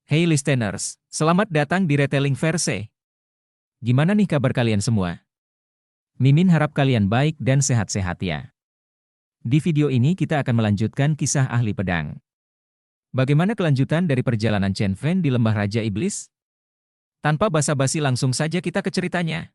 Hey listeners, selamat datang di Retelling Verse. Gimana nih kabar kalian semua? Mimin harap kalian baik dan sehat-sehat ya. Di video ini kita akan melanjutkan kisah ahli pedang. Bagaimana kelanjutan dari perjalanan Chen Fan di Lembah Raja Iblis? Tanpa basa-basi langsung saja kita ke ceritanya.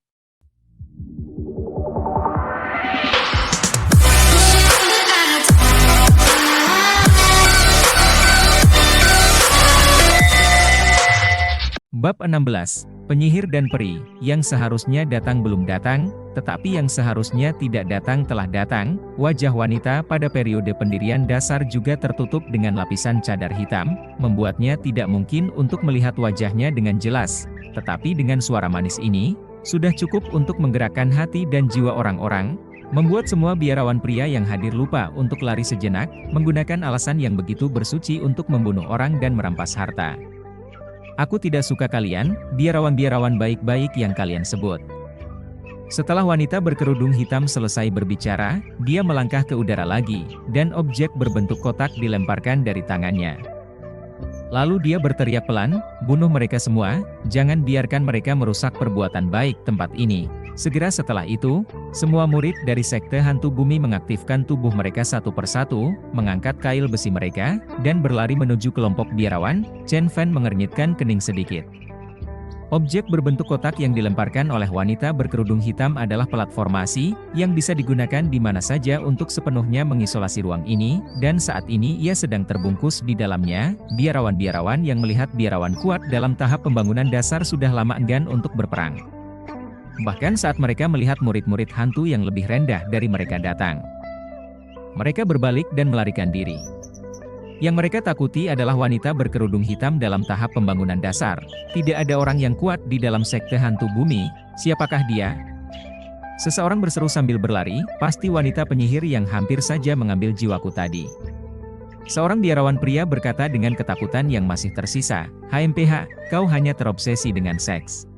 Bab 16, Penyihir dan Peri, yang seharusnya datang belum datang, tetapi yang seharusnya tidak datang telah datang. Wajah wanita pada periode pendirian dasar juga tertutup dengan lapisan cadar hitam, membuatnya tidak mungkin untuk melihat wajahnya dengan jelas. Tetapi dengan suara manis ini, sudah cukup untuk menggerakkan hati dan jiwa orang-orang, membuat semua biarawan pria yang hadir lupa untuk lari sejenak, menggunakan alasan yang begitu bersuci untuk membunuh orang dan merampas harta. Aku tidak suka kalian, biarawan-biarawan baik-baik yang kalian sebut. Setelah wanita berkerudung hitam selesai berbicara, dia melangkah ke udara lagi, dan objek berbentuk kotak dilemparkan dari tangannya. Lalu dia berteriak pelan, bunuh mereka semua, jangan biarkan mereka merusak perbuatan baik tempat ini. Segera setelah itu, semua murid dari Sekte Hantu Bumi mengaktifkan tubuh mereka satu persatu, mengangkat kail besi mereka, dan berlari menuju kelompok biarawan. Chen Fan mengernyitkan kening sedikit. Objek berbentuk kotak yang dilemparkan oleh wanita berkerudung hitam adalah platformasi, yang bisa digunakan di mana saja untuk sepenuhnya mengisolasi ruang ini, dan saat ini ia sedang terbungkus di dalamnya. Biarawan-biarawan yang melihat biarawan kuat dalam tahap pembangunan dasar sudah lama enggan untuk berperang. Bahkan saat mereka melihat murid-murid hantu yang lebih rendah dari mereka datang, mereka berbalik dan melarikan diri. Yang mereka takuti adalah wanita berkerudung hitam dalam tahap pembangunan dasar. Tidak ada orang yang kuat di dalam Sekte Hantu Bumi. Siapakah dia? Seseorang berseru sambil berlari, pasti wanita penyihir yang hampir saja mengambil jiwaku tadi. Seorang biarawan pria berkata dengan ketakutan yang masih tersisa, HMPH, kau hanya terobsesi dengan seks.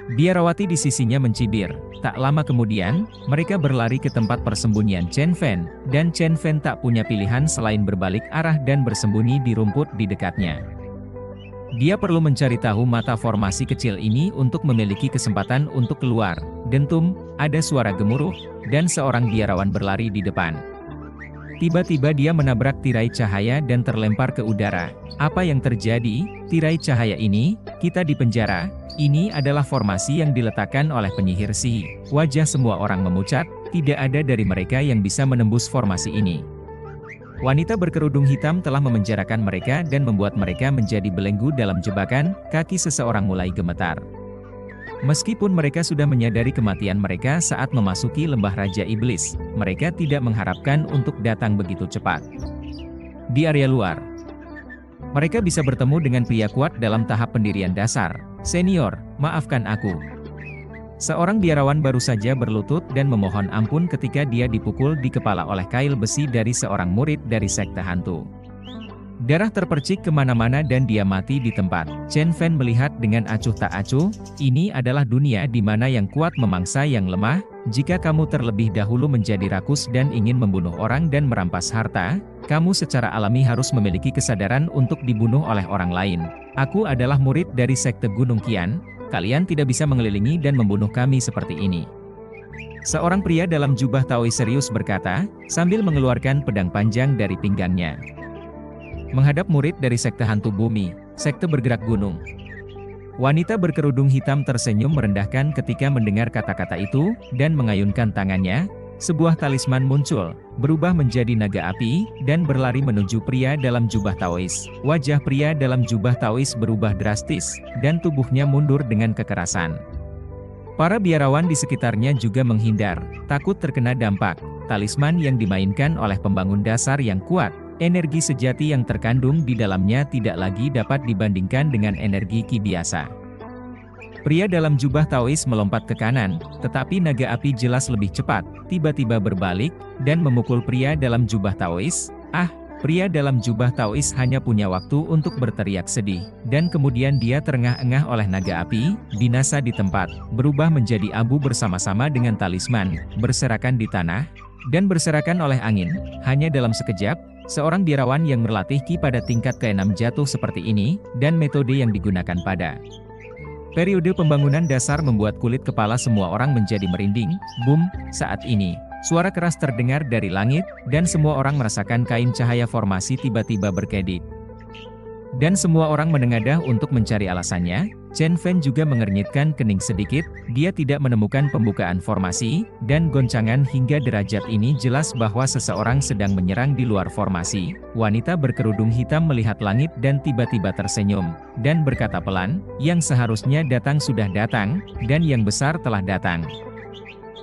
Biarawati di sisinya mencibir. Tak lama kemudian, mereka berlari ke tempat persembunyian Chen Fan, dan Chen Fan tak punya pilihan selain berbalik arah dan bersembunyi di rumput di dekatnya. Dia perlu mencari tahu mata formasi kecil ini untuk memiliki kesempatan untuk keluar. Dentum, ada suara gemuruh, dan seorang biarawan berlari di depan. Tiba-tiba dia menabrak tirai cahaya dan terlempar ke udara. Apa yang terjadi? Tirai cahaya ini, kita di penjara. Ini adalah formasi yang diletakkan oleh penyihir sihir. Wajah semua orang memucat, tidak ada dari mereka yang bisa menembus formasi ini. Wanita berkerudung hitam telah memenjarakan mereka dan membuat mereka menjadi belenggu dalam jebakan. Kaki seseorang mulai gemetar. Meskipun mereka sudah menyadari kematian mereka saat memasuki Lembah Raja Iblis, mereka tidak mengharapkan untuk datang begitu cepat. Di area luar, mereka bisa bertemu dengan pria kuat dalam tahap pendirian dasar. Senior, maafkan aku. Seorang biarawan baru saja berlutut dan memohon ampun ketika dia dipukul di kepala oleh kail besi dari seorang murid dari Sekte Hantu. Darah terpercik kemana-mana dan dia mati di tempat. Chen Fan melihat dengan acuh tak acuh, ini adalah dunia di mana yang kuat memangsa yang lemah. Jika kamu terlebih dahulu menjadi rakus dan ingin membunuh orang dan merampas harta, kamu secara alami harus memiliki kesadaran untuk dibunuh oleh orang lain. Aku adalah murid dari Sekte Gunung Qian, kalian tidak bisa mengelilingi dan membunuh kami seperti ini. Seorang pria dalam jubah Taois serius berkata, sambil mengeluarkan pedang panjang dari pinggangnya. Menghadap murid dari Sekte Hantu Bumi, Sekte Bergerak Gunung. Wanita berkerudung hitam tersenyum merendahkan ketika mendengar kata-kata itu, dan mengayunkan tangannya. Sebuah talisman muncul, berubah menjadi naga api, dan berlari menuju pria dalam jubah Taois. Wajah pria dalam jubah Taois berubah drastis, dan tubuhnya mundur dengan kekerasan. Para biarawan di sekitarnya juga menghindar, takut terkena dampak. Talisman yang dimainkan oleh pembangun dasar yang kuat. Energi sejati yang terkandung di dalamnya tidak lagi dapat dibandingkan dengan energi ki biasa. Pria dalam jubah Taois melompat ke kanan, tetapi naga api jelas lebih cepat, tiba-tiba berbalik, dan memukul pria dalam jubah Taois. Pria dalam jubah Taois hanya punya waktu untuk berteriak sedih, dan kemudian dia terengah-engah oleh naga api, binasa di tempat, berubah menjadi abu bersama-sama dengan talisman, berserakan di tanah, dan berserakan oleh angin. Hanya dalam sekejap, seorang biarawan yang berlatih Ki pada tingkat ke-6 jatuh seperti ini, dan metode yang digunakan pada periode pembangunan dasar membuat kulit kepala semua orang menjadi merinding. Boom, saat ini, suara keras terdengar dari langit, dan semua orang merasakan kain cahaya formasi tiba-tiba berkedip. Dan semua orang menengadah untuk mencari alasannya. Chen Fan juga mengernyitkan kening sedikit, dia tidak menemukan pembukaan formasi, dan goncangan hingga derajat ini jelas bahwa seseorang sedang menyerang di luar formasi. Wanita berkerudung hitam melihat langit dan tiba-tiba tersenyum, dan berkata pelan, yang seharusnya datang sudah datang, dan yang besar telah datang.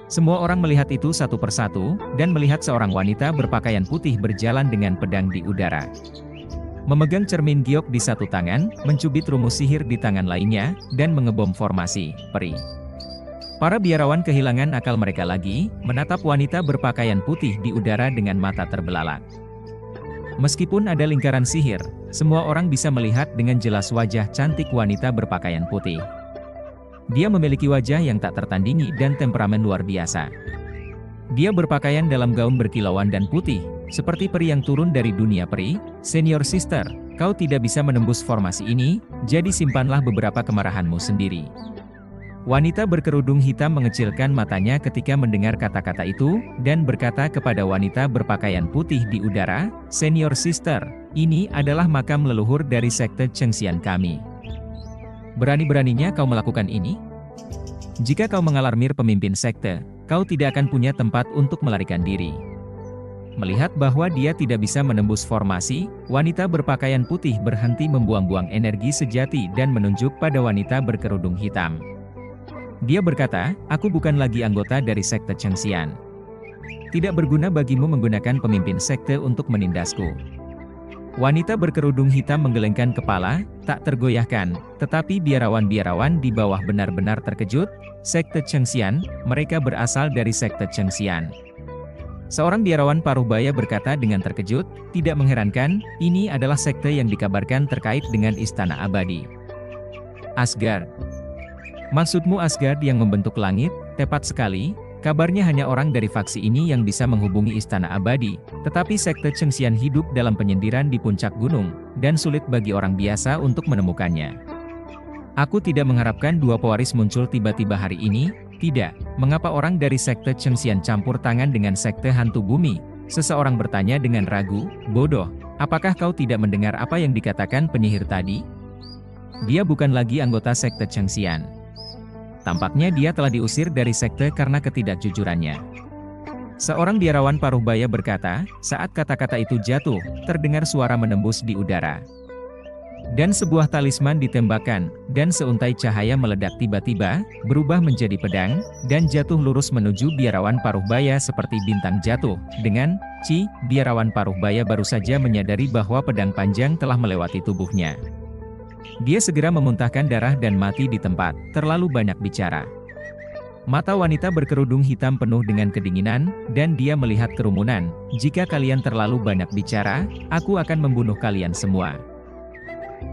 Semua orang melihat itu satu persatu, dan melihat seorang wanita berpakaian putih berjalan dengan pedang di udara. Memegang cermin giok di satu tangan, mencubit rumus sihir di tangan lainnya, dan mengebom formasi peri. Para biarawan kehilangan akal mereka lagi, menatap wanita berpakaian putih di udara dengan mata terbelalak. Meskipun ada lingkaran sihir, semua orang bisa melihat dengan jelas wajah cantik wanita berpakaian putih. Dia memiliki wajah yang tak tertandingi dan temperamen luar biasa. Dia berpakaian dalam gaun berkilauan dan putih, seperti peri yang turun dari dunia peri. Senior sister, kau tidak bisa menembus formasi ini, jadi simpanlah beberapa kemarahanmu sendiri. Wanita berkerudung hitam mengecilkan matanya ketika mendengar kata-kata itu, dan berkata kepada wanita berpakaian putih di udara, Senior sister, ini adalah makam leluhur dari sekte Chengxian kami. Berani-beraninya kau melakukan ini? Jika kau mengalarmir pemimpin sekte, kau tidak akan punya tempat untuk melarikan diri. Melihat bahwa dia tidak bisa menembus formasi, wanita berpakaian putih berhenti membuang-buang energi sejati dan menunjuk pada wanita berkerudung hitam. Dia berkata, aku bukan lagi anggota dari sekte Chengxian. Tidak berguna bagimu menggunakan pemimpin sekte untuk menindasku. Wanita berkerudung hitam menggelengkan kepala, tak tergoyahkan, tetapi biarawan-biarawan di bawah benar-benar terkejut. Sekte Chengxian, mereka berasal dari sekte Chengxian. Seorang biarawan paruh baya berkata dengan terkejut, tidak mengherankan, ini adalah sekte yang dikabarkan terkait dengan Istana Abadi. Asgard. Maksudmu Asgard yang membentuk langit? Tepat sekali, kabarnya hanya orang dari faksi ini yang bisa menghubungi Istana Abadi, tetapi sekte Chengxian hidup dalam penyendirian di puncak gunung, dan sulit bagi orang biasa untuk menemukannya. Aku tidak mengharapkan dua pewaris muncul tiba-tiba hari ini. Tidak, mengapa orang dari sekte Chengxian campur tangan dengan sekte hantu bumi? Seseorang bertanya dengan ragu, bodoh, apakah kau tidak mendengar apa yang dikatakan penyihir tadi? Dia bukan lagi anggota sekte Chengxian. Tampaknya dia telah diusir dari sekte karena ketidakjujurannya. Seorang biarawan paruh baya berkata, saat kata-kata itu jatuh, terdengar suara menembus di udara. Dan sebuah talisman ditembakkan, dan seuntai cahaya meledak tiba-tiba, berubah menjadi pedang, dan jatuh lurus menuju biarawan paruh baya seperti bintang jatuh. Dengan biarawan paruh baya baru saja menyadari bahwa pedang panjang telah melewati tubuhnya. Dia segera memuntahkan darah dan mati di tempat, terlalu banyak bicara. Mata wanita berkerudung hitam penuh dengan kedinginan, dan dia melihat kerumunan. Jika kalian terlalu banyak bicara, aku akan membunuh kalian semua.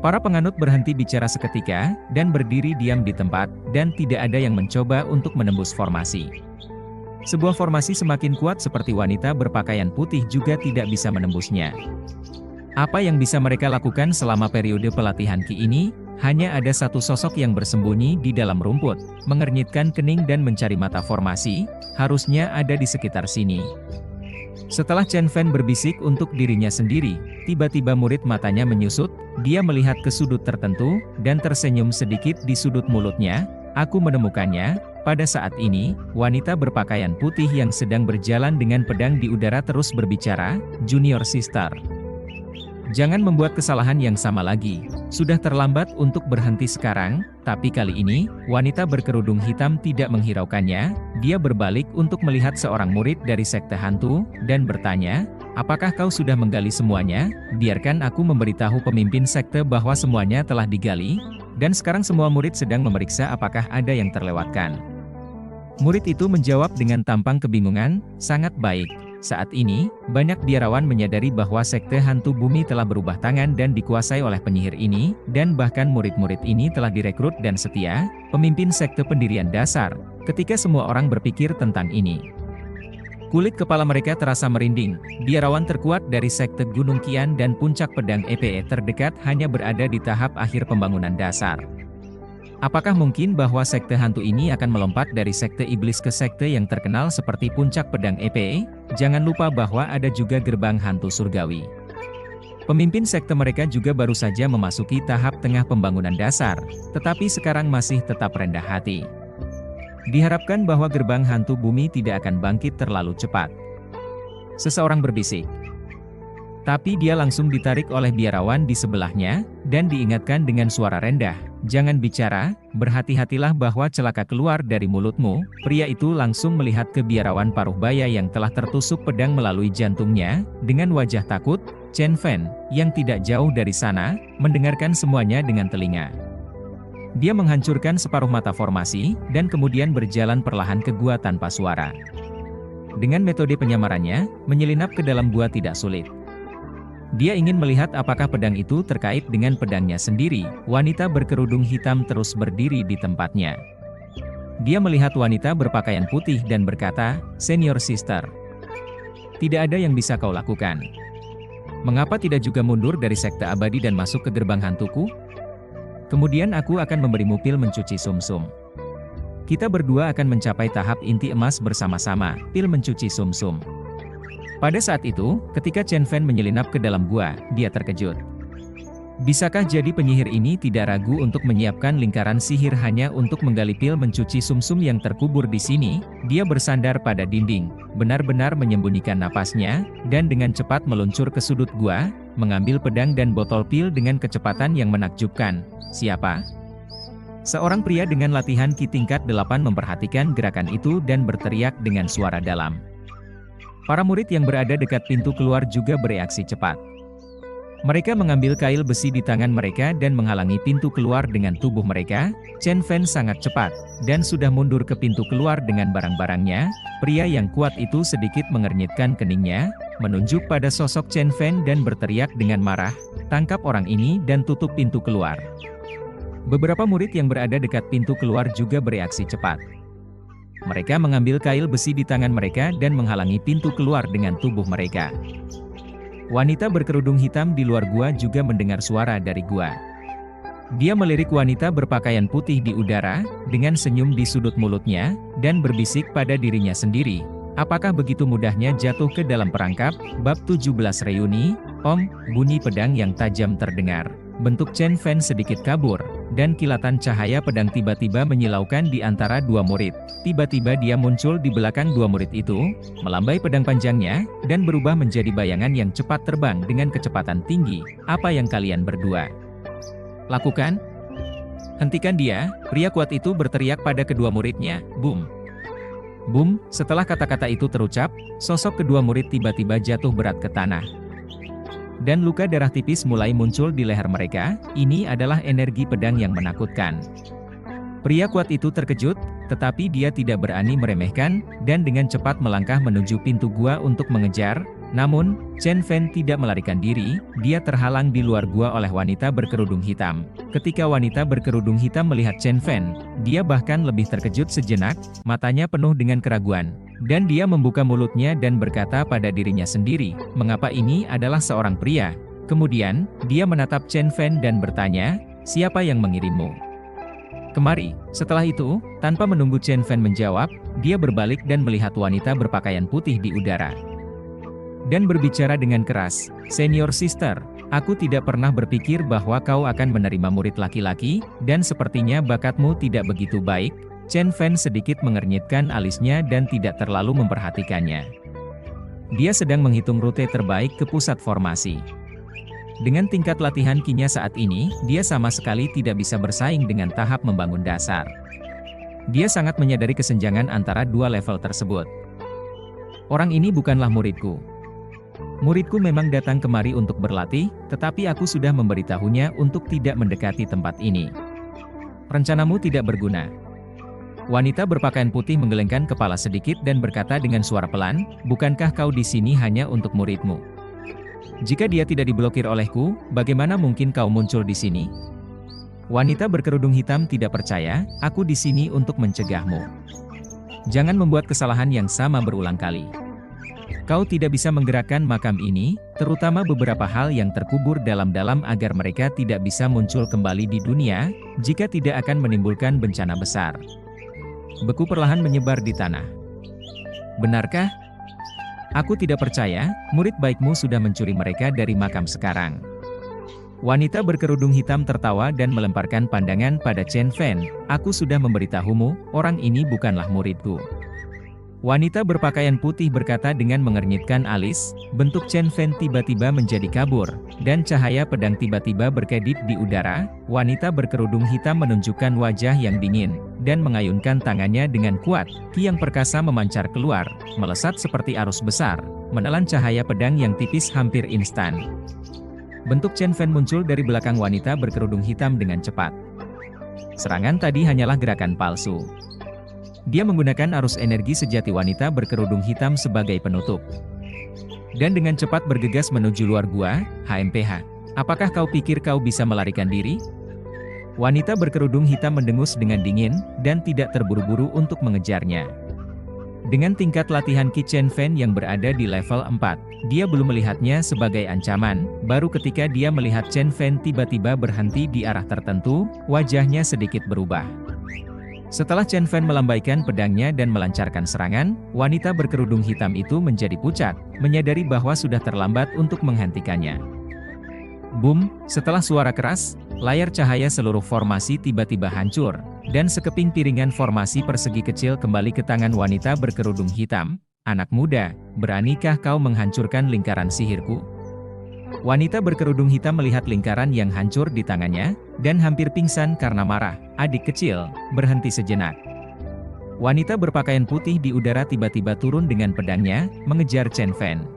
Para penganut berhenti bicara seketika, dan berdiri diam di tempat, dan tidak ada yang mencoba untuk menembus formasi. Sebuah formasi semakin kuat seperti wanita berpakaian putih juga tidak bisa menembusnya. Apa yang bisa mereka lakukan selama periode pelatihan Ki ini? Hanya ada satu sosok yang bersembunyi di dalam rumput, mengernyitkan kening dan mencari mata formasi, harusnya ada di sekitar sini. Setelah Chen Fan berbisik untuk dirinya sendiri, tiba-tiba murid matanya menyusut, dia melihat ke sudut tertentu, dan tersenyum sedikit di sudut mulutnya, aku menemukannya. Pada saat ini, wanita berpakaian putih yang sedang berjalan dengan pedang di udara terus berbicara, Junior Sister. Jangan membuat kesalahan yang sama lagi, sudah terlambat untuk berhenti sekarang, tapi kali ini, wanita berkerudung hitam tidak menghiraukannya, dia berbalik untuk melihat seorang murid dari sekte hantu, dan bertanya, apakah kau sudah menggali semuanya? Biarkan aku memberitahu pemimpin sekte bahwa semuanya telah digali, dan sekarang semua murid sedang memeriksa apakah ada yang terlewatkan. Murid itu menjawab dengan tampang kebingungan, sangat baik. Saat ini, banyak biarawan menyadari bahwa sekte hantu bumi telah berubah tangan dan dikuasai oleh penyihir ini, dan bahkan murid-murid ini telah direkrut dan setia, pemimpin sekte pendirian dasar, ketika semua orang berpikir tentang ini. Kulit kepala mereka terasa merinding. Biarawan terkuat dari sekte Gunung Kian dan puncak pedang EPE terdekat hanya berada di tahap akhir pembangunan dasar. Apakah mungkin bahwa sekte hantu ini akan melompat dari sekte iblis ke sekte yang terkenal seperti puncak pedang EPE? Jangan lupa bahwa ada juga gerbang hantu surgawi. Pemimpin sekte mereka juga baru saja memasuki tahap tengah pembangunan dasar, tetapi sekarang masih tetap rendah hati. Diharapkan bahwa gerbang hantu bumi tidak akan bangkit terlalu cepat. Seseorang berbisik. Tapi dia langsung ditarik oleh biarawan di sebelahnya, dan diingatkan dengan suara rendah, "Jangan bicara, berhati-hatilah bahwa celaka keluar dari mulutmu." Pria itu langsung melihat ke biarawan paruh baya yang telah tertusuk pedang melalui jantungnya, dengan wajah takut. Chen Fan, yang tidak jauh dari sana, mendengarkan semuanya dengan telinga. Dia menghancurkan separuh mata formasi, dan kemudian berjalan perlahan ke gua tanpa suara. Dengan metode penyamarannya, menyelinap ke dalam gua tidak sulit. Dia ingin melihat apakah pedang itu terkait dengan pedangnya sendiri. Wanita berkerudung hitam terus berdiri di tempatnya. Dia melihat wanita berpakaian putih dan berkata, "Senior Sister, tidak ada yang bisa kau lakukan. Mengapa tidak juga mundur dari sekte abadi dan masuk ke gerbang hantuku? Kemudian aku akan memberimu pil mencuci sumsum. Kita berdua akan mencapai tahap inti emas bersama-sama, pil mencuci sumsum." Pada saat itu, ketika Chen Fan menyelinap ke dalam gua, dia terkejut. Bisakah jadi penyihir ini tidak ragu untuk menyiapkan lingkaran sihir hanya untuk menggali pil mencuci sumsum yang terkubur di sini? Dia bersandar pada dinding, benar-benar menyembunyikan napasnya, dan dengan cepat meluncur ke sudut gua, mengambil pedang dan botol pil dengan kecepatan yang menakjubkan. Siapa? Seorang pria dengan latihan Ki tingkat 8 memperhatikan gerakan itu dan berteriak dengan suara dalam. Para murid yang berada dekat pintu keluar juga bereaksi cepat. Mereka mengambil kail besi di tangan mereka dan menghalangi pintu keluar dengan tubuh mereka. Chen Fan sangat cepat, dan sudah mundur ke pintu keluar dengan barang-barangnya. Pria yang kuat itu sedikit mengernyitkan keningnya, menunjuk pada sosok Chen Fan dan berteriak dengan marah, "Tangkap orang ini dan tutup pintu keluar." Beberapa murid yang berada dekat pintu keluar juga bereaksi cepat. Mereka mengambil kail besi di tangan mereka dan menghalangi pintu keluar dengan tubuh mereka. Wanita berkerudung hitam di luar gua juga mendengar suara dari gua. Dia melirik wanita berpakaian putih di udara, dengan senyum di sudut mulutnya, dan berbisik pada dirinya sendiri. Apakah begitu mudahnya jatuh ke dalam perangkap? Bab 17 Reuni. Bunyi pedang yang tajam terdengar. Bentuk Chen Fan sedikit kabur, dan kilatan cahaya pedang tiba-tiba menyilaukan di antara dua murid. Tiba-tiba dia muncul di belakang dua murid itu, melambai pedang panjangnya, dan berubah menjadi bayangan yang cepat terbang dengan kecepatan tinggi. "Apa yang kalian berdua lakukan? Hentikan dia!" Pria kuat itu berteriak pada kedua muridnya. Boom! Boom! Setelah kata-kata itu terucap, sosok kedua murid tiba-tiba jatuh berat ke tanah. Dan luka darah tipis mulai muncul di leher mereka. Ini adalah energi pedang yang menakutkan. Pria kuat itu terkejut, tetapi dia tidak berani meremehkan, dan dengan cepat melangkah menuju pintu gua untuk mengejar. Namun, Chen Fan tidak melarikan diri, dia terhalang di luar gua oleh wanita berkerudung hitam. Ketika wanita berkerudung hitam melihat Chen Fan, dia bahkan lebih terkejut sejenak, matanya penuh dengan keraguan. Dan dia membuka mulutnya dan berkata pada dirinya sendiri, "Mengapa ini adalah seorang pria?" Kemudian, dia menatap Chen Fan dan bertanya, "Siapa yang mengirimmu kemari?" Setelah itu, tanpa menunggu Chen Fan menjawab, dia berbalik dan melihat wanita berpakaian putih di udara. Dan berbicara dengan keras, "Senior Sister, aku tidak pernah berpikir bahwa kau akan menerima murid laki-laki, dan sepertinya bakatmu tidak begitu baik." Chen Fan sedikit mengernyitkan alisnya dan tidak terlalu memperhatikannya. Dia sedang menghitung rute terbaik ke pusat formasi. Dengan tingkat latihan Ki-nya saat ini, dia sama sekali tidak bisa bersaing dengan tahap membangun dasar. Dia sangat menyadari kesenjangan antara dua level tersebut. "Orang ini bukanlah muridku. Muridku memang datang kemari untuk berlatih, tetapi aku sudah memberitahunya untuk tidak mendekati tempat ini. Rencanamu tidak berguna." Wanita berpakaian putih menggelengkan kepala sedikit dan berkata dengan suara pelan, "Bukankah kau di sini hanya untuk muridmu? Jika dia tidak diblokir olehku, bagaimana mungkin kau muncul di sini?" Wanita berkerudung hitam tidak percaya, "Aku di sini untuk mencegahmu. Jangan membuat kesalahan yang sama berulang kali." Kau tidak bisa menggerakkan makam ini, terutama beberapa hal yang terkubur dalam-dalam agar mereka tidak bisa muncul kembali di dunia, jika tidak akan menimbulkan bencana besar. Beku perlahan menyebar di tanah. Benarkah? Aku tidak percaya, murid baikmu sudah mencuri mereka dari makam sekarang. Wanita berkerudung hitam tertawa dan melemparkan pandangan pada Chen Fan. Aku sudah memberitahumu, orang ini bukanlah muridku. Wanita berpakaian putih berkata dengan mengernyitkan alis. Bentuk Chen Fan tiba-tiba menjadi kabur, dan cahaya pedang tiba-tiba berkedip di udara. Wanita berkerudung hitam menunjukkan wajah yang dingin, dan mengayunkan tangannya dengan kuat. Ki yang perkasa memancar keluar, melesat seperti arus besar, menelan cahaya pedang yang tipis hampir instan. Bentuk Chen Fan muncul dari belakang wanita berkerudung hitam dengan cepat. Serangan tadi hanyalah gerakan palsu. Dia menggunakan arus energi sejati wanita berkerudung hitam sebagai penutup. Dan dengan cepat bergegas menuju luar gua. HMPH. Apakah kau pikir kau bisa melarikan diri? Wanita berkerudung hitam mendengus dengan dingin, dan tidak terburu-buru untuk mengejarnya. Dengan tingkat latihan Qi Chen Fan yang berada di level 4, dia belum melihatnya sebagai ancaman. Baru ketika dia melihat Chen Fan tiba-tiba berhenti di arah tertentu, wajahnya sedikit berubah. Setelah Chen Fan melambaikan pedangnya dan melancarkan serangan, wanita berkerudung hitam itu menjadi pucat, menyadari bahwa sudah terlambat untuk menghentikannya. Boom! Setelah suara keras, layar cahaya seluruh formasi tiba-tiba hancur, dan sekeping piringan formasi persegi kecil kembali ke tangan wanita berkerudung hitam. Anak muda, beranikah kau menghancurkan lingkaran sihirku? Wanita berkerudung hitam melihat lingkaran yang hancur di tangannya, dan hampir pingsan karena marah. Adik kecil, berhenti sejenak. Wanita berpakaian putih di udara tiba-tiba turun dengan pedangnya, mengejar Chen Fan.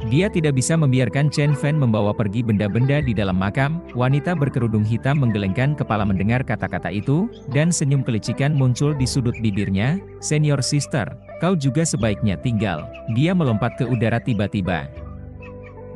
Dia tidak bisa membiarkan Chen Fan membawa pergi benda-benda di dalam makam. Wanita berkerudung hitam menggelengkan kepala mendengar kata-kata itu, dan senyum kelicikan muncul di sudut bibirnya. Senior Sister, kau juga sebaiknya tinggal. Dia melompat ke udara tiba-tiba.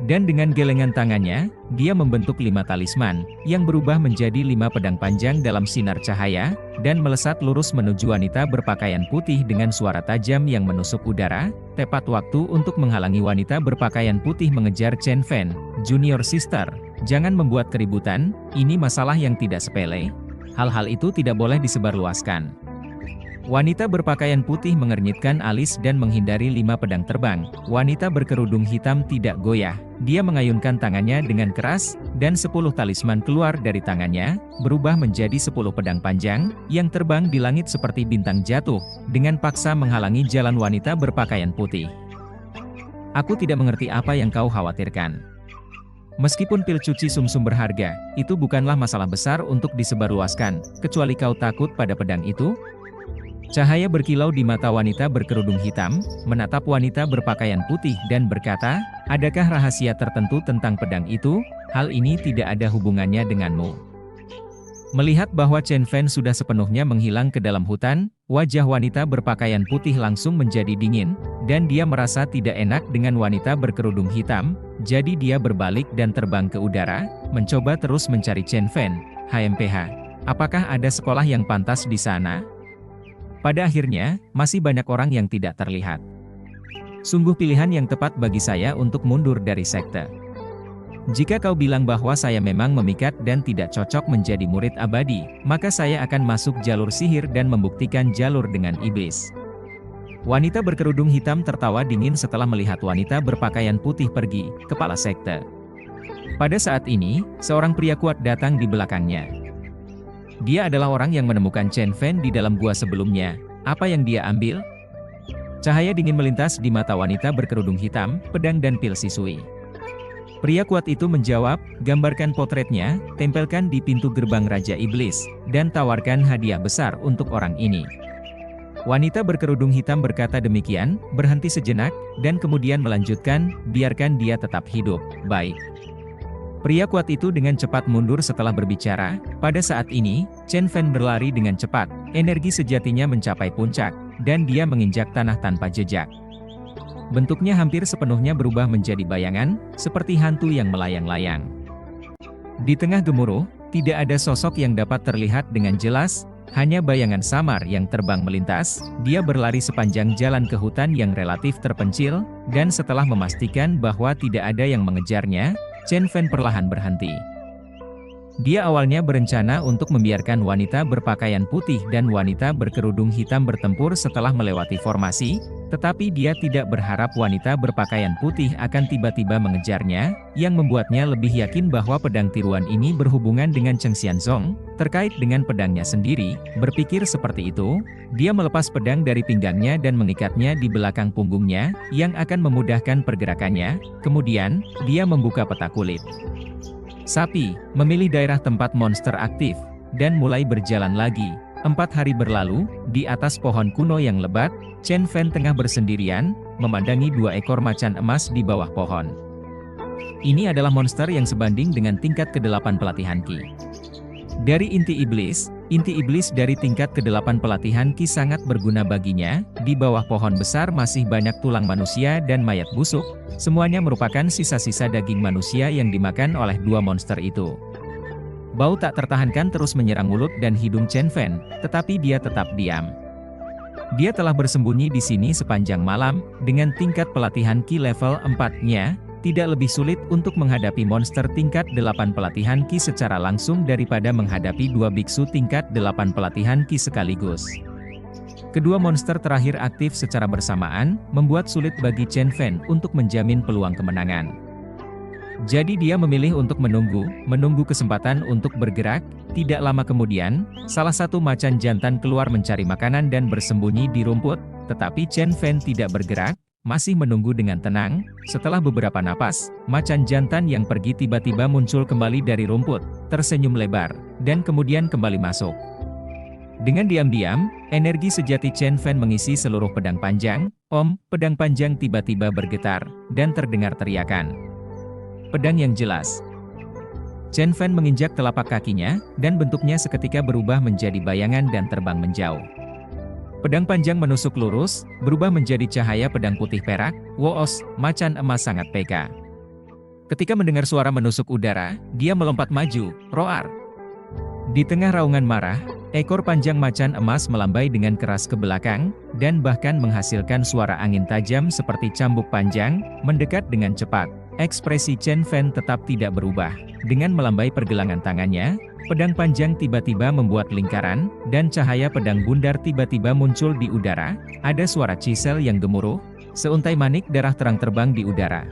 Dan dengan gelengan tangannya, dia membentuk 5 talisman, yang berubah menjadi 5 pedang panjang dalam sinar cahaya, dan melesat lurus menuju wanita berpakaian putih dengan suara tajam yang menusuk udara. Tepat waktu untuk menghalangi wanita berpakaian putih mengejar Chen Fan. Junior Sister, jangan membuat keributan, ini masalah yang tidak sepele. Hal-hal itu tidak boleh disebarluaskan. Wanita berpakaian putih mengernyitkan alis dan menghindari 5 pedang terbang. Wanita berkerudung hitam tidak goyah. Dia mengayunkan tangannya dengan keras, dan 10 talisman keluar dari tangannya, berubah menjadi 10 pedang panjang, yang terbang di langit seperti bintang jatuh, dengan paksa menghalangi jalan wanita berpakaian putih. Aku tidak mengerti apa yang kau khawatirkan. Meskipun pil cuci sumsum berharga, itu bukanlah masalah besar untuk disebarluaskan, kecuali kau takut pada pedang itu. Cahaya berkilau di mata wanita berkerudung hitam, menatap wanita berpakaian putih dan berkata, adakah rahasia tertentu tentang pedang itu? Hal ini tidak ada hubungannya denganmu. Melihat bahwa Chen Fan sudah sepenuhnya menghilang ke dalam hutan, wajah wanita berpakaian putih langsung menjadi dingin, dan dia merasa tidak enak dengan wanita berkerudung hitam, jadi dia berbalik dan terbang ke udara, mencoba terus mencari Chen Fan. HMPH, apakah ada sekolah yang pantas di sana? Pada akhirnya, masih banyak orang yang tidak terlihat. Sungguh pilihan yang tepat bagi saya untuk mundur dari sekte. Jika kau bilang bahwa saya memang memikat dan tidak cocok menjadi murid abadi, maka saya akan masuk jalur sihir dan membuktikan jalur dengan iblis. Wanita berkerudung hitam tertawa dingin setelah melihat wanita berpakaian putih pergi, kepala sekte. Pada saat ini, seorang pria kuat datang di belakangnya. Dia adalah orang yang menemukan Chen Fan di dalam gua sebelumnya. Apa yang dia ambil? Cahaya dingin melintas di mata wanita berkerudung hitam, pedang dan pil sisui. Pria kuat itu menjawab, gambarkan potretnya, tempelkan di pintu gerbang Raja Iblis, dan tawarkan hadiah besar untuk orang ini. Wanita berkerudung hitam berkata demikian, berhenti sejenak, dan kemudian melanjutkan, biarkan dia tetap hidup. Baik. Pria kuat itu dengan cepat mundur setelah berbicara. Pada saat ini, Chen Fan berlari dengan cepat, energi sejatinya mencapai puncak, dan dia menginjak tanah tanpa jejak. Bentuknya hampir sepenuhnya berubah menjadi bayangan, seperti hantu yang melayang-layang. Di tengah gemuruh, tidak ada sosok yang dapat terlihat dengan jelas, Hanya bayangan samar yang terbang melintas, dia berlari sepanjang jalan ke hutan yang relatif terpencil, dan setelah memastikan bahwa tidak ada yang mengejarnya, Chen Fan perlahan berhenti. Dia awalnya berencana untuk membiarkan wanita berpakaian putih dan wanita berkerudung hitam bertempur setelah melewati formasi, tetapi dia tidak berharap wanita berpakaian putih akan tiba-tiba mengejarnya, yang membuatnya lebih yakin bahwa pedang tiruan ini berhubungan dengan Cheng Xianzong, terkait dengan pedangnya sendiri. Berpikir seperti itu, dia melepas pedang dari pinggangnya dan mengikatnya di belakang punggungnya, yang akan memudahkan pergerakannya. Kemudian, dia membuka peta kulit sapi, memilih daerah tempat monster aktif, dan mulai berjalan lagi. 4 hari berlalu, di atas pohon kuno yang lebat, Chen Fan tengah bersendirian, memandangi 2 ekor macan emas di bawah pohon. Ini adalah monster yang sebanding dengan tingkat ke-8 pelatihan Qi. Dari inti iblis dari tingkat ke-8 pelatihan Qi sangat berguna baginya. Di bawah pohon besar masih banyak tulang manusia dan mayat busuk, semuanya merupakan sisa-sisa daging manusia yang dimakan oleh 2 monster itu. Bau tak tertahankan terus menyerang mulut dan hidung Chen Fan, tetapi dia tetap diam. Dia telah bersembunyi di sini sepanjang malam, dengan tingkat pelatihan Qi level 4-nya, tidak lebih sulit untuk menghadapi monster tingkat 8 pelatihan Qi secara langsung daripada menghadapi 2 biksu tingkat 8 pelatihan Qi sekaligus. Kedua monster terakhir aktif secara bersamaan, membuat sulit bagi Chen Fan untuk menjamin peluang kemenangan. Jadi dia memilih untuk menunggu kesempatan untuk bergerak. Tidak lama kemudian, salah satu macan jantan keluar mencari makanan dan bersembunyi di rumput, tetapi Chen Fan tidak bergerak, masih menunggu dengan tenang. Setelah beberapa napas, macan jantan yang pergi tiba-tiba muncul kembali dari rumput, tersenyum lebar, dan kemudian kembali masuk. Dengan diam-diam, energi sejati Chen Fan mengisi seluruh pedang panjang. Pedang panjang tiba-tiba bergetar, dan terdengar teriakan. Pedang yang jelas. Chen Fan menginjak telapak kakinya, dan bentuknya seketika berubah menjadi bayangan dan terbang menjauh. Pedang panjang menusuk lurus, berubah menjadi cahaya pedang putih perak. Woos, macan emas sangat peka. Ketika mendengar suara menusuk udara, dia melompat maju, roar. Di tengah raungan marah, ekor panjang macan emas melambai dengan keras ke belakang, dan bahkan menghasilkan suara angin tajam seperti cambuk panjang, mendekat dengan cepat. Ekspresi Chen Fan tetap tidak berubah. Dengan melambai pergelangan tangannya, pedang panjang tiba-tiba membuat lingkaran, dan cahaya pedang bundar tiba-tiba muncul di udara. Ada suara chisel yang gemuruh, seuntai manik darah terang terbang di udara.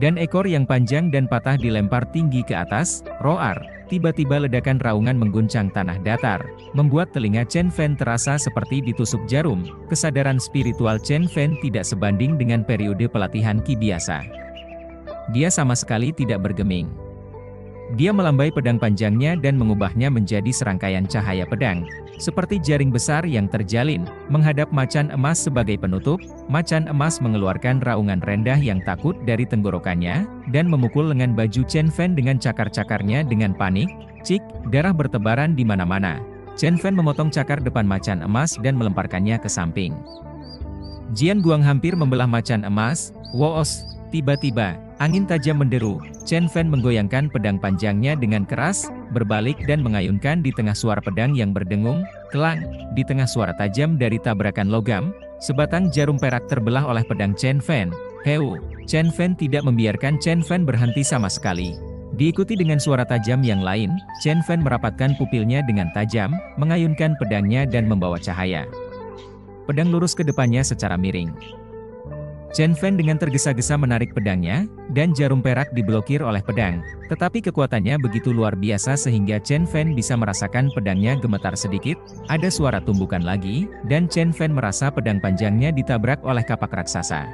Dan ekor yang panjang dan patah dilempar tinggi ke atas, roar. Tiba-tiba ledakan raungan mengguncang tanah datar, membuat telinga Chen Fan terasa seperti ditusuk jarum. Kesadaran spiritual Chen Fan tidak sebanding dengan periode pelatihan Qi biasa. Dia sama sekali tidak bergeming. Dia melambai pedang panjangnya dan mengubahnya menjadi serangkaian cahaya pedang, seperti jaring besar yang terjalin, menghadap macan emas sebagai penutup. Macan emas mengeluarkan raungan rendah yang takut dari tenggorokannya, dan memukul lengan baju Chen Fan dengan cakar-cakarnya dengan panik. Cik, darah bertebaran di mana-mana. Chen Fan memotong cakar depan macan emas dan melemparkannya ke samping. Jian Guang hampir membelah macan emas. Woos, tiba-tiba, angin tajam menderu. Chen Fan menggoyangkan pedang panjangnya dengan keras, berbalik dan mengayunkan di tengah suara pedang yang berdengung. Kelang, di tengah suara tajam dari tabrakan logam, sebatang jarum perak terbelah oleh pedang Chen Fan. Heu, Chen Fan tidak membiarkan Chen Fan berhenti sama sekali. Diikuti dengan suara tajam yang lain, Chen Fan merapatkan pupilnya dengan tajam, mengayunkan pedangnya dan membawa cahaya. Pedang lurus ke depannya secara miring. Chen Fan dengan tergesa-gesa menarik pedangnya, dan jarum perak diblokir oleh pedang. Tetapi kekuatannya begitu luar biasa sehingga Chen Fan bisa merasakan pedangnya gemetar sedikit. Ada suara tumbukan lagi, dan Chen Fan merasa pedang panjangnya ditabrak oleh kapak raksasa.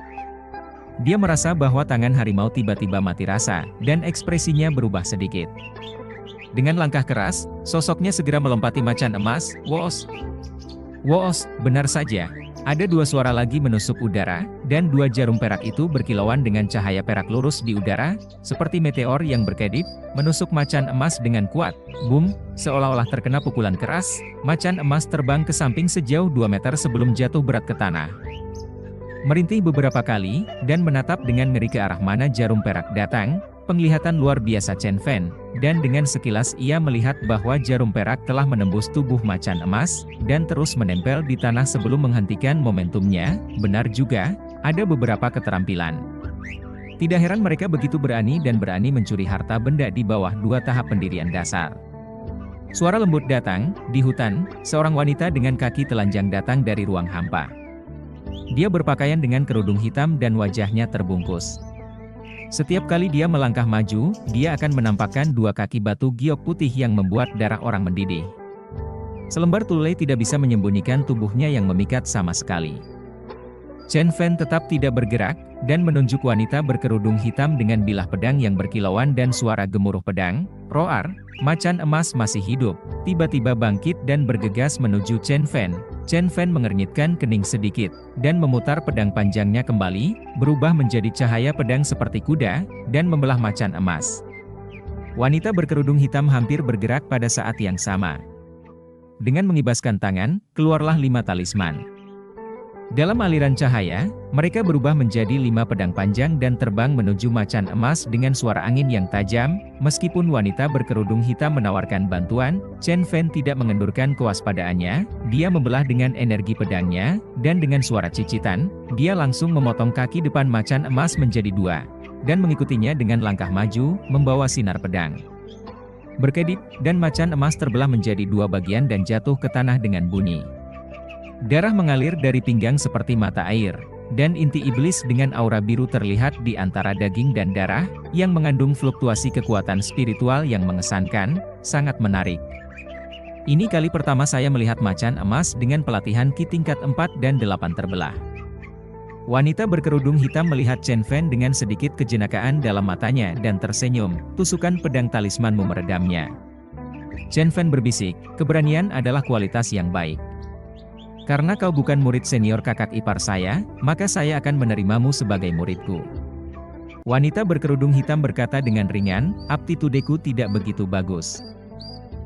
Dia merasa bahwa tangan harimau tiba-tiba mati rasa, dan ekspresinya berubah sedikit. Dengan langkah keras, sosoknya segera melompati macan emas. Woos! Woos, benar saja. Ada 2 suara lagi menusuk udara, dan 2 jarum perak itu berkilauan dengan cahaya perak lurus di udara, seperti meteor yang berkedip, menusuk macan emas dengan kuat. Boom, seolah-olah terkena pukulan keras, macan emas terbang ke samping sejauh 2 meter sebelum jatuh berat ke tanah. Merintih beberapa kali, dan menatap dengan ngeri ke arah mana jarum perak datang. Penglihatan luar biasa Chen Fan, dan dengan sekilas ia melihat bahwa jarum perak telah menembus tubuh macan emas, dan terus menempel di tanah sebelum menghentikan momentumnya. Benar juga, ada beberapa keterampilan. Tidak heran mereka begitu berani dan berani mencuri harta benda di bawah 2 tahap pendirian dasar. Suara lembut datang, di hutan, seorang wanita dengan kaki telanjang datang dari ruang hampa. Dia berpakaian dengan kerudung hitam dan wajahnya terbungkus. Setiap kali dia melangkah maju, dia akan menampakkan 2 kaki batu giok putih yang membuat darah orang mendidih. Selembar tulai tidak bisa menyembunyikan tubuhnya yang memikat sama sekali. Chen Fan tetap tidak bergerak, dan menunjuk wanita berkerudung hitam dengan bilah pedang yang berkilauan dan suara gemuruh pedang. Roar, macan emas masih hidup, tiba-tiba bangkit dan bergegas menuju Chen Fan. Chen Fan mengernyitkan kening sedikit, dan memutar pedang panjangnya kembali, berubah menjadi cahaya pedang seperti kuda, dan membelah macan emas. Wanita berkerudung hitam hampir bergerak pada saat yang sama. Dengan mengibaskan tangan, keluarlah 5 talisman. Dalam aliran cahaya, mereka berubah menjadi 5 pedang panjang dan terbang menuju macan emas dengan suara angin yang tajam. Meskipun wanita berkerudung hitam menawarkan bantuan, Chen Fan tidak mengendurkan kewaspadaannya. Dia membelah dengan energi pedangnya, dan dengan suara cicitan, dia langsung memotong kaki depan macan emas menjadi 2, dan mengikutinya dengan langkah maju, membawa sinar pedang. Berkedip, dan macan emas terbelah menjadi 2 bagian dan jatuh ke tanah dengan bunyi. Darah mengalir dari pinggang seperti mata air, dan inti iblis dengan aura biru terlihat di antara daging dan darah, yang mengandung fluktuasi kekuatan spiritual yang mengesankan, sangat menarik. Ini kali pertama saya melihat macan emas dengan pelatihan Ki tingkat 4 dan 8 terbelah. Wanita berkerudung hitam melihat Chen Fan dengan sedikit kejenakaan dalam matanya dan tersenyum. Tusukan pedang talismanmu meredamnya. Chen Fan berbisik, keberanian adalah kualitas yang baik. Karena kau bukan murid senior kakak ipar saya, maka saya akan menerimamu sebagai muridku. Wanita berkerudung hitam berkata dengan ringan, aptitudeku tidak begitu bagus.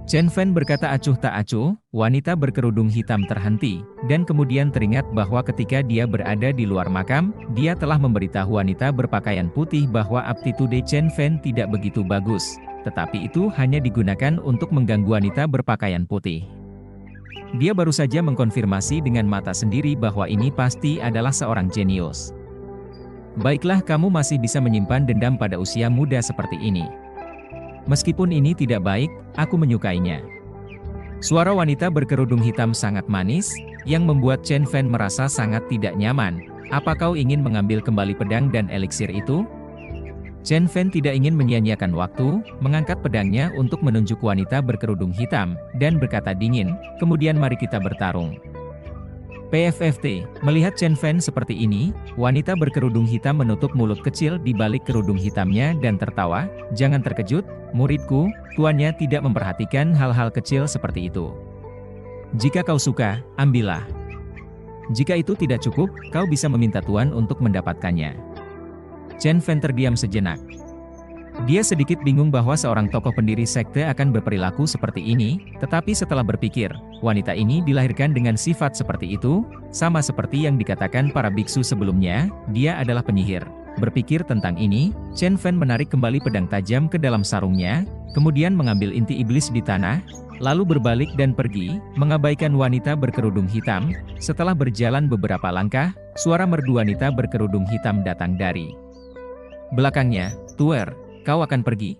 Chen Fan berkata acuh tak acuh. Wanita berkerudung hitam terhenti, dan kemudian teringat bahwa ketika dia berada di luar makam, dia telah memberitahu wanita berpakaian putih bahwa aptitude Chen Fan tidak begitu bagus, tetapi itu hanya digunakan untuk mengganggu wanita berpakaian putih. Dia baru saja mengkonfirmasi dengan mata sendiri bahwa ini pasti adalah seorang jenius. Baiklah, kamu masih bisa menyimpan dendam pada usia muda seperti ini. Meskipun ini tidak baik, aku menyukainya. Suara wanita berkerudung hitam sangat manis, yang membuat Chen Fan merasa sangat tidak nyaman. Apa kau ingin mengambil kembali pedang dan eliksir itu? Chen Fan tidak ingin menyia-nyiakan waktu, mengangkat pedangnya untuk menunjuk wanita berkerudung hitam, dan berkata dingin, kemudian mari kita bertarung. PFFT, melihat Chen Fan seperti ini, wanita berkerudung hitam menutup mulut kecil di balik kerudung hitamnya dan tertawa, jangan terkejut, muridku, tuannya tidak memperhatikan hal-hal kecil seperti itu. Jika kau suka, ambillah. Jika itu tidak cukup, kau bisa meminta tuan untuk mendapatkannya. Chen Fan terdiam sejenak. Dia sedikit bingung bahwa seorang tokoh pendiri sekte akan berperilaku seperti ini, tetapi setelah berpikir, wanita ini dilahirkan dengan sifat seperti itu, sama seperti yang dikatakan para biksu sebelumnya, dia adalah penyihir. Berpikir tentang ini, Chen Fan menarik kembali pedang tajam ke dalam sarungnya, kemudian mengambil inti iblis di tanah, lalu berbalik dan pergi, mengabaikan wanita berkerudung hitam. Setelah berjalan beberapa langkah, suara merdu wanita berkerudung hitam datang dari belakangnya, "Tuer, kau akan pergi?"